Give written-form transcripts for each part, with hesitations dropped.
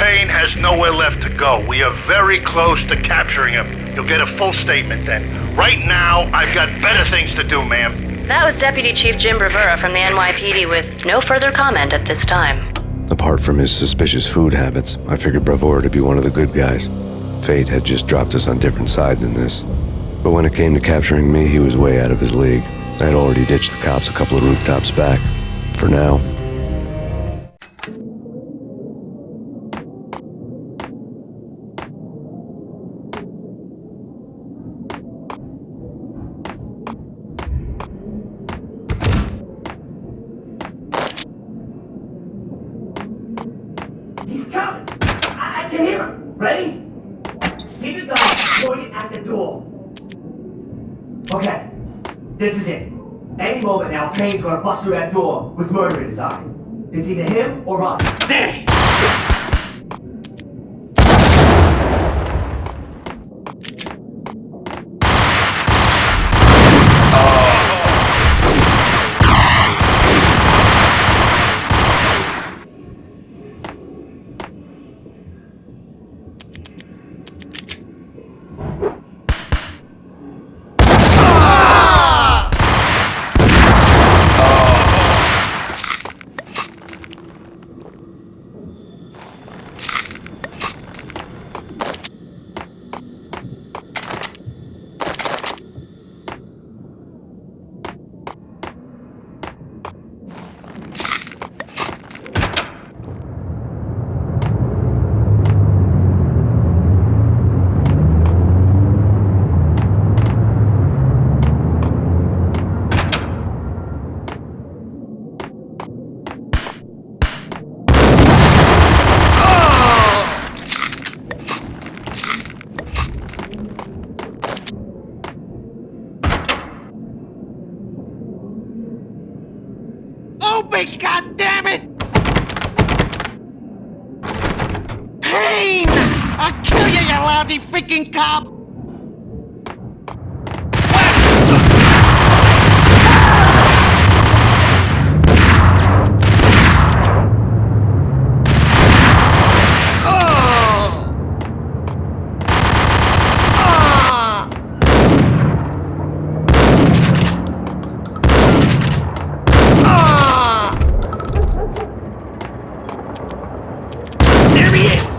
Payne has nowhere left to go. We are very close to capturing him. You'll get a full statement then. Right now, I've got better things to do, ma'am. That was Deputy Chief Jim Bravura from the NYPD with no further comment at this time. Apart from his suspicious food habits, I figured Bravura to be one of the good guys. Fate had just dropped us on different sides in this. But when it came to capturing me, he was way out of his league. I had already ditched the cops a couple of rooftops back. For now. He's coming! I can hear him! Ready? Keep it down, point it at the door. Okay, this is it. Any moment now, Payne's gonna bust through that door with murder in his eye. It's either him or us. There! Open, goddammit! Payne! I'll kill you, you lousy freaking cop! There he is!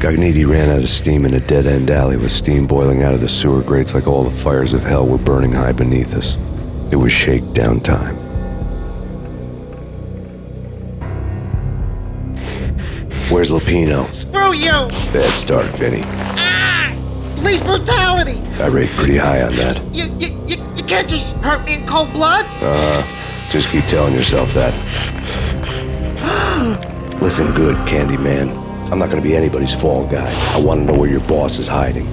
Gagniti ran out of steam in a dead-end alley with steam boiling out of the sewer grates like all the fires of hell were burning high beneath us. It was shakedown time. Where's Lupino? Screw you! Bad start, Vinny. Police brutality! I rate pretty high on that. You can't just hurt me in cold blood! Just keep telling yourself that. Listen good, Candyman. I'm not gonna be anybody's fall guy. I wanna know where your boss is hiding.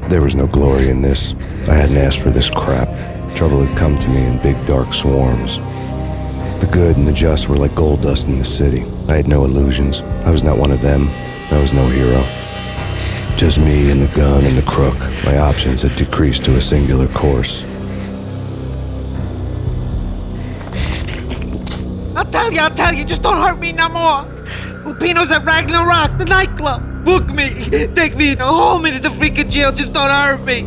There was no glory in this. I hadn't asked for this crap. Trouble had come to me in big dark swarms. The good and the just were like gold dust in the city. I had no illusions. I was not one of them. I was no hero. Just me and the gun and the crook. My options had decreased to a singular course. I'll tell you, just don't hurt me no more. Lupino's at Ragnarok, the nightclub. Book me, take me home into the freaking jail, just don't hurt me.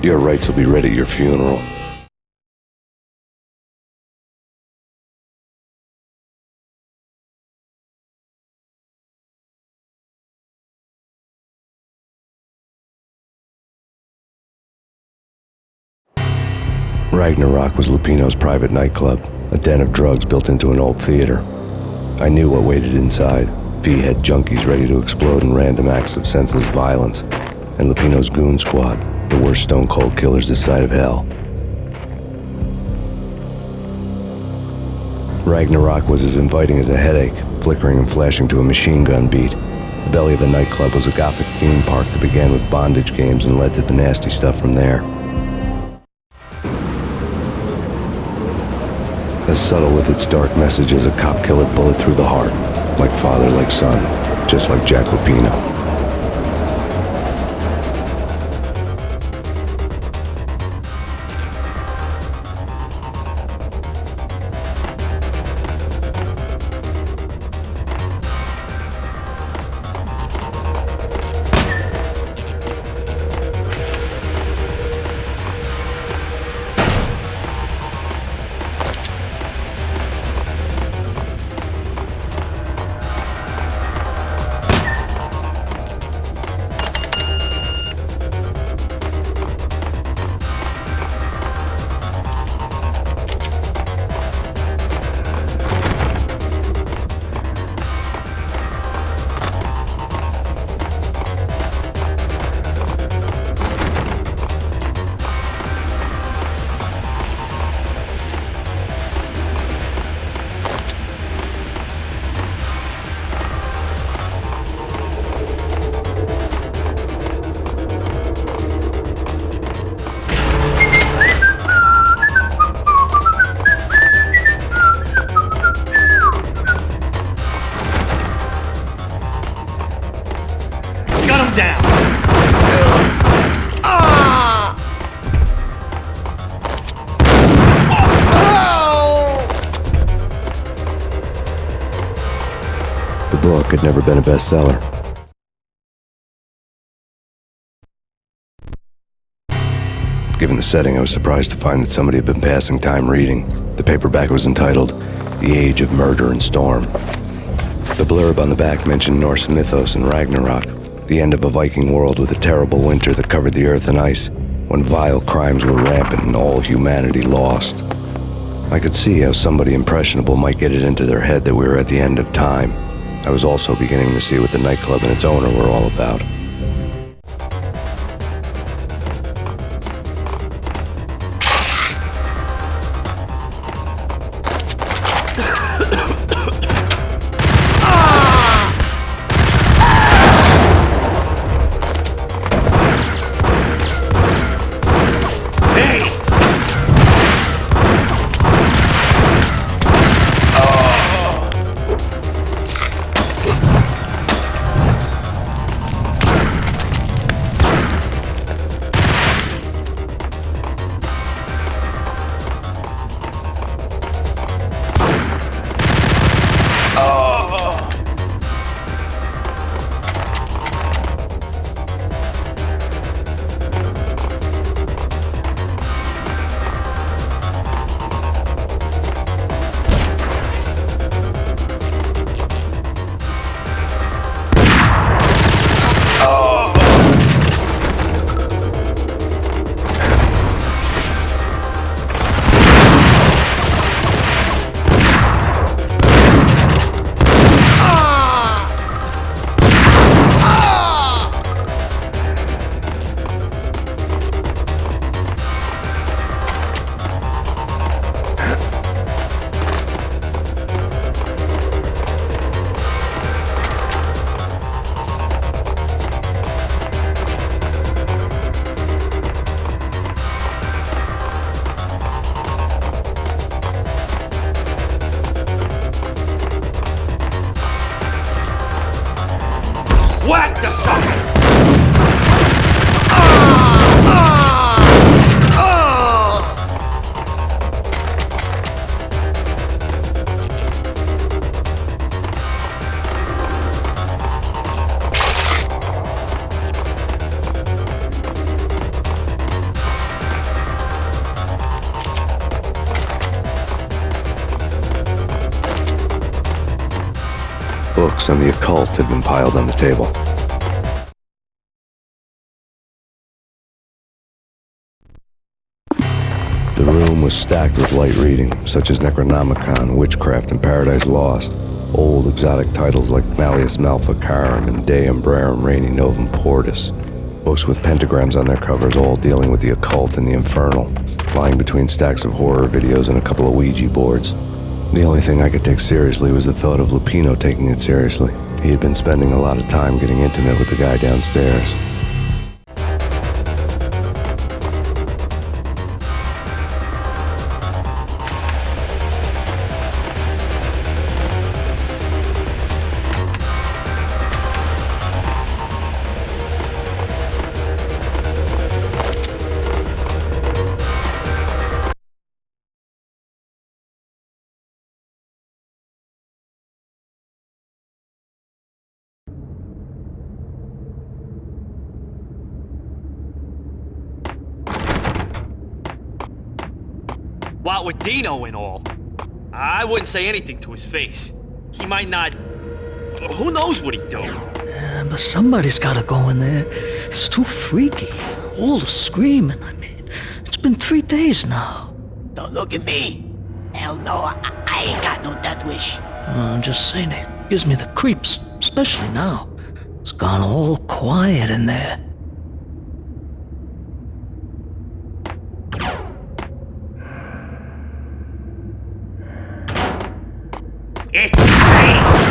Your rights will be ready at your funeral. Ragnarok was Lupino's private nightclub, a den of drugs built into an old theater. I knew what waited inside. V-head junkies ready to explode in random acts of senseless violence, and Lupino's goon squad, the worst stone-cold killers this side of hell. Ragnarok was as inviting as a headache, flickering and flashing to a machine gun beat. The belly of the nightclub was a gothic theme park that began with bondage games and led to the nasty stuff from there. As subtle with its dark message as a cop-killer bullet through the heart, like father, like son, just like Jack Lupino. The book had never been a bestseller. Given the setting, I was surprised to find that somebody had been passing time reading. The paperback was entitled, The Age of Murder and Storm. The blurb on the back mentioned Norse mythos and Ragnarok, the end of a Viking world with a terrible winter that covered the earth in ice, when vile crimes were rampant and all humanity lost. I could see how somebody impressionable might get it into their head that we were at the end of time. I was also beginning to see what the nightclub and its owner were all about. Whack the sucker! Books on the occult had been piled on the table. The room was stacked with light reading, such as Necronomicon, Witchcraft, and Paradise Lost. Old exotic titles like Malleus Maleficarum and De Umbrarum Reini Novum Portis. Books with pentagrams on their covers, all dealing with the occult and the infernal, lying between stacks of horror videos and a couple of Ouija boards. The only thing I could take seriously was the thought of Lupino taking it seriously. He had been spending a lot of time getting intimate with the guy downstairs. What with Dino and all, I wouldn't say anything to his face. He might not... Who knows what he'd do? But somebody's gotta go in there. It's too freaky. All the screaming, I mean. It's been 3 days now. Don't look at me. Hell no, I ain't got no death wish. I'm just saying it gives me the creeps, especially now. It's gone all quiet in there. It's Payne!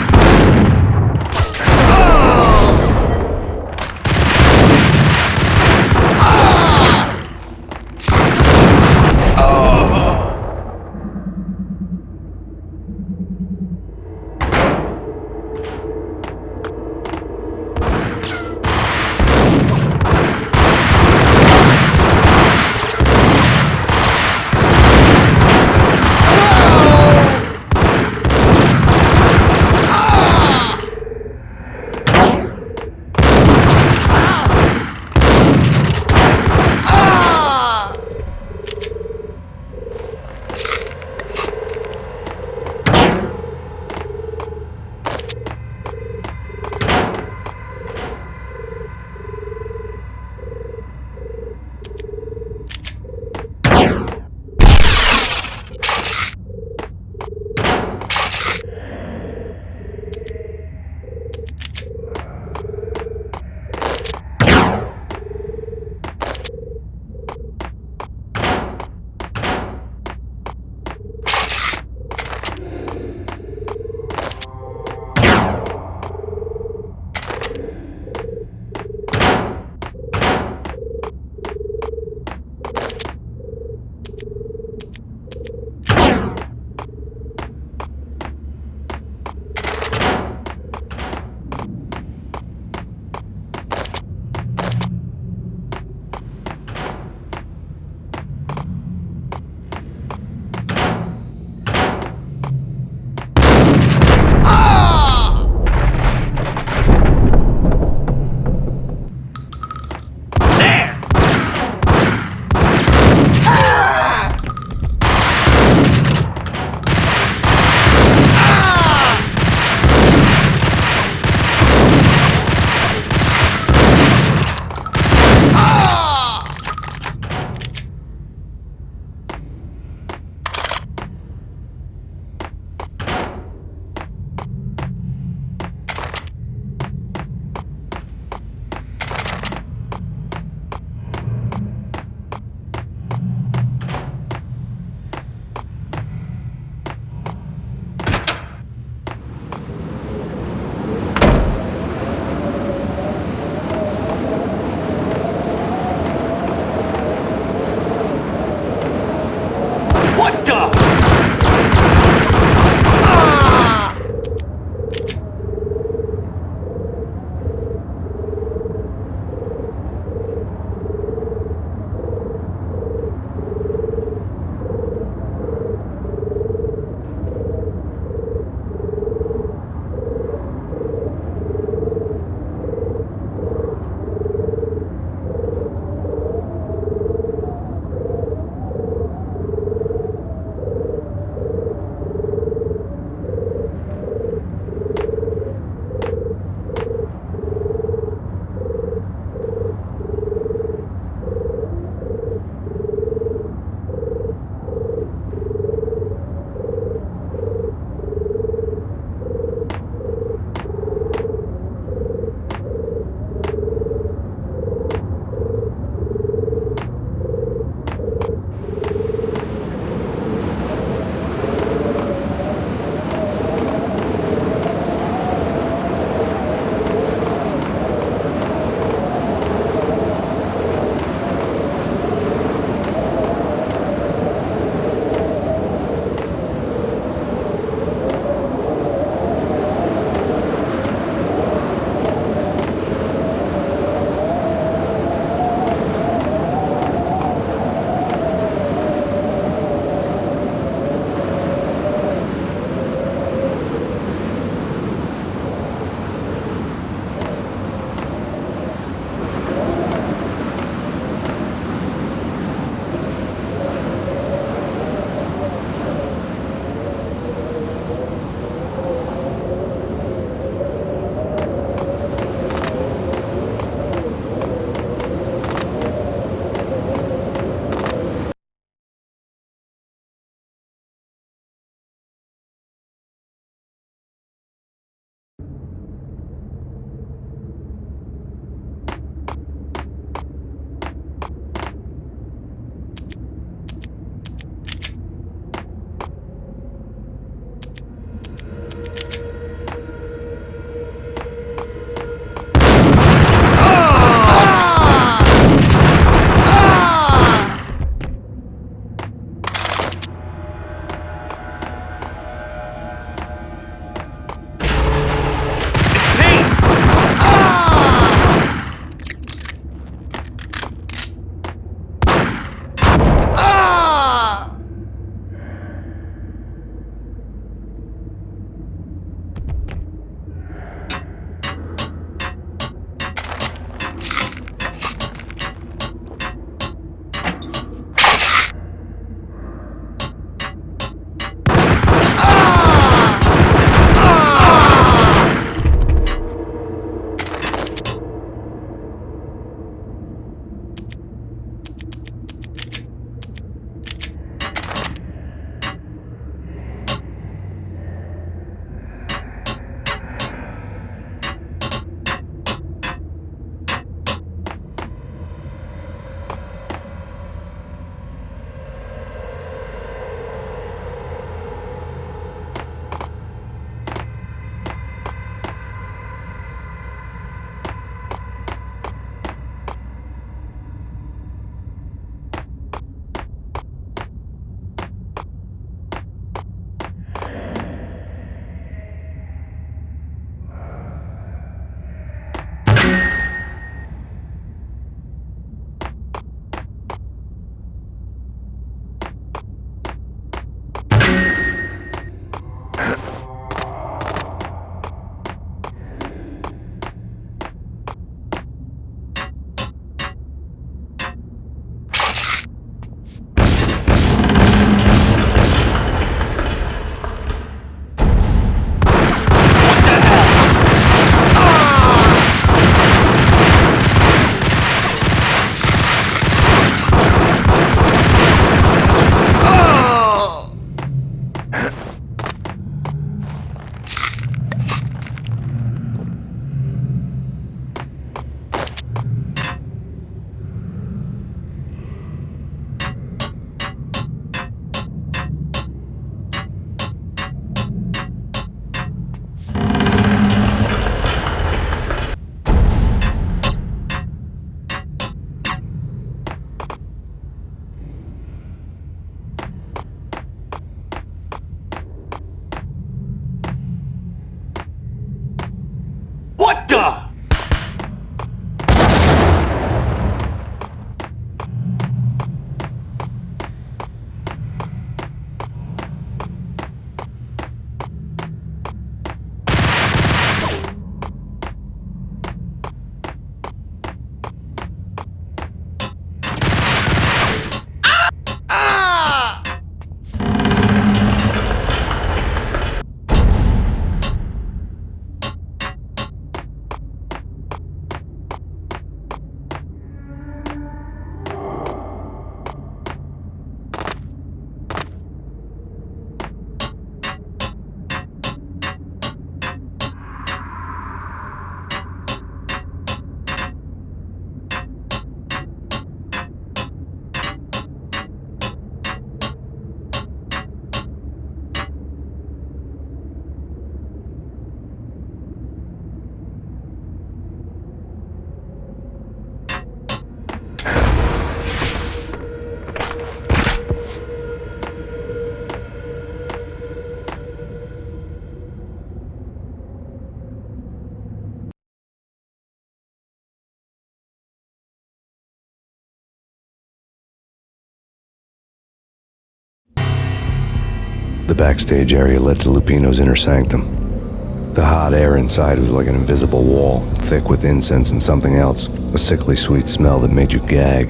The backstage area led to Lupino's inner sanctum. The hot air inside was like an invisible wall, thick with incense and something else, a sickly sweet smell that made you gag.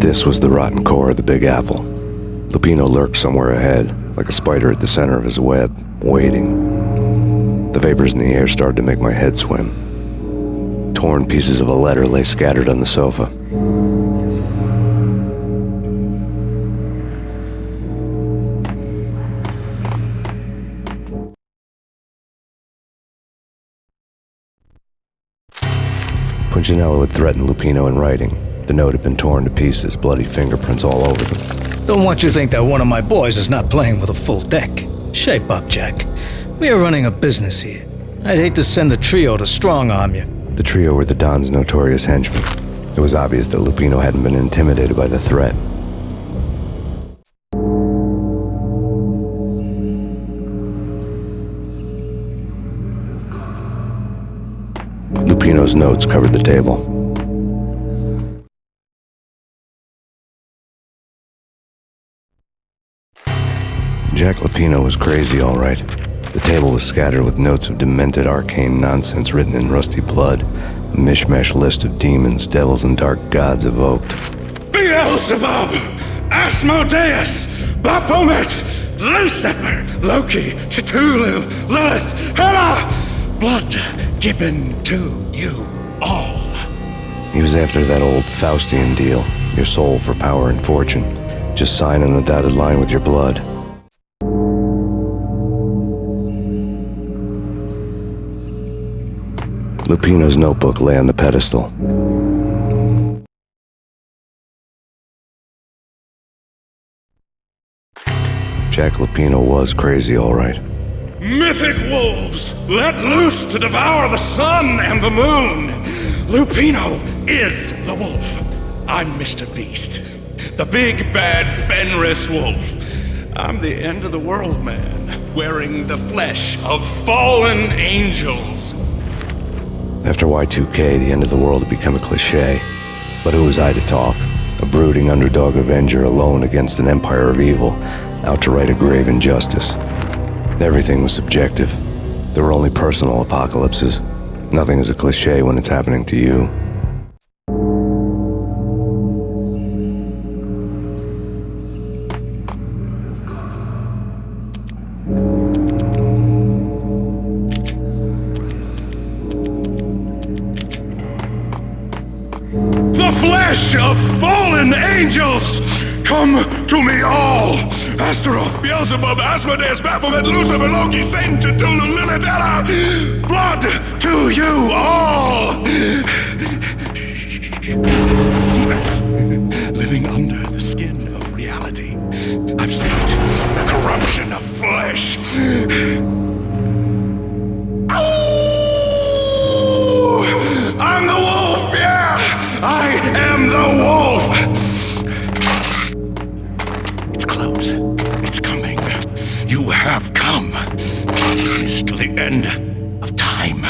This was the rotten core of the Big Apple. Lupino lurked somewhere ahead, like a spider at the center of his web, waiting. The vapors in the air started to make my head swim. Torn pieces of a letter lay scattered on the sofa. Punchinello had threatened Lupino in writing. The note had been torn to pieces, bloody fingerprints all over them. Don't want you to think that one of my boys is not playing with a full deck. Shape up, Jack. We are running a business here. I'd hate to send the trio to strong-arm you. The trio were the Don's notorious henchmen. It was obvious that Lupino hadn't been intimidated by the threat. Lupino's notes covered the table. Jack Lupino was crazy, all right. The table was scattered with notes of demented arcane nonsense written in rusty blood, a mishmash list of demons, devils, and dark gods evoked. Beelzebub, Asmodeus, Baphomet, Lucifer, Loki, Cthulhu, Lilith, Hela, blood given to you all. He was after that old Faustian deal, your soul for power and fortune. Just sign on the dotted line with your blood. Lupino's notebook lay on the pedestal. Jack Lupino was crazy, all right. Mythic wolves, let loose to devour the sun and the moon. Lupino is the wolf. I'm Mr. Beast, the big bad Fenris wolf. I'm the end of the world man, wearing the flesh of fallen angels. After Y2K, the end of the world had become a cliché. But who was I to talk? A brooding underdog avenger alone against an empire of evil, out to right a grave injustice. Everything was subjective. There were only personal apocalypses. Nothing is a cliché when it's happening to you. Flesh of fallen angels, come to me all! Astaroth, Beelzebub, Asmodeus, Baphomet, Lucifer, Loki, Satan, Cthulhu, Lilith, Hela, blood to you all! Cement, living under the skin of reality. I've seen it, the corruption of flesh. Oh, I'm the wolf, yeah! I am the wolf! It's close. It's coming. You have come. It's to the end of time.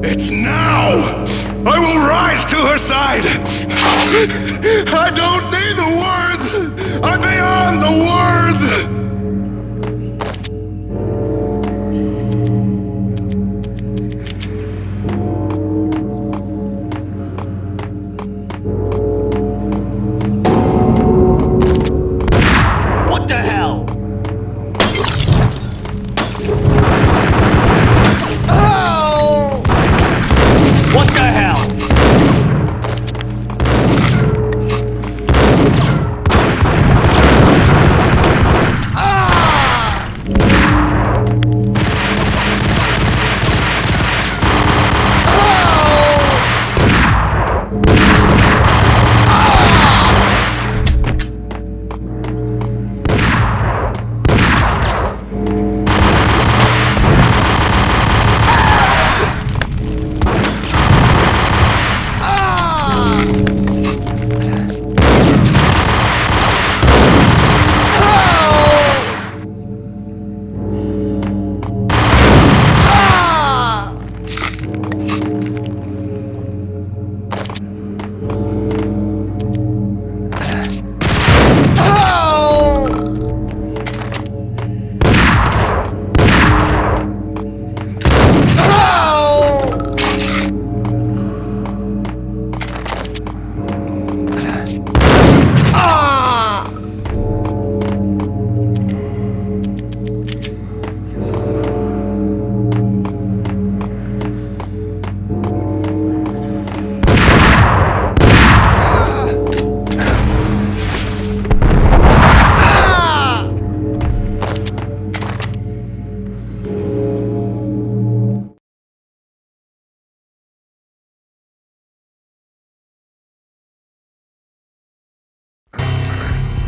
It's now! I will rise to her side! I don't need the words! I'm beyond the words!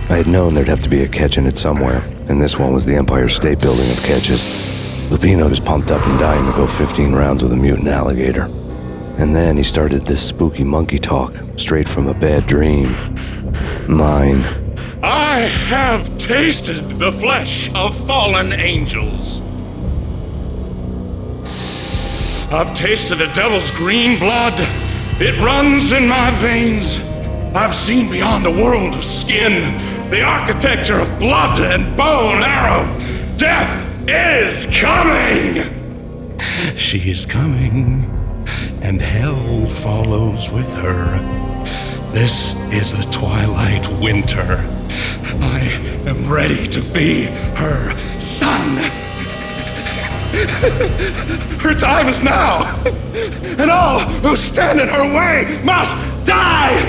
I had known there'd have to be a catch in it somewhere, and this one was the Empire State Building of catches. Lupino was pumped up and dying to go 15 rounds with a mutant alligator. And then he started this spooky monkey talk, straight from a bad dream. Mine. I have tasted the flesh of fallen angels. I've tasted the devil's green blood. It runs in my veins. I've seen beyond a world of skin, the architecture of blood and bow and arrow. Death is coming! She is coming, and hell follows with her. This is the twilight winter. I am ready to be her son. Her time is now, and all who stand in her way must die!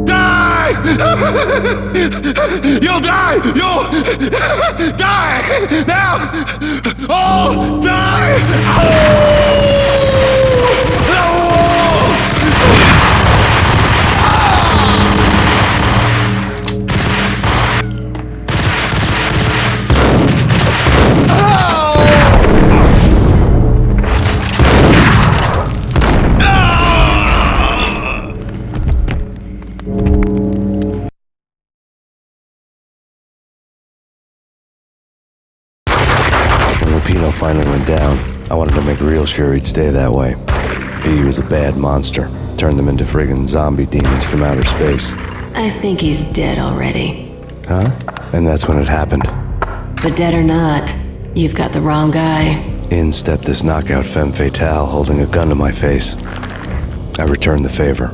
Die! You'll die! You'll die! Now! All die! Oh! Lupino finally went down. I wanted to make real sure he'd stay that way. V was a bad monster. Turned them into friggin' zombie demons from outer space. I think he's dead already. Huh? And that's when it happened. But dead or not, you've got the wrong guy. In stepped this knockout femme fatale holding a gun to my face. I returned the favor.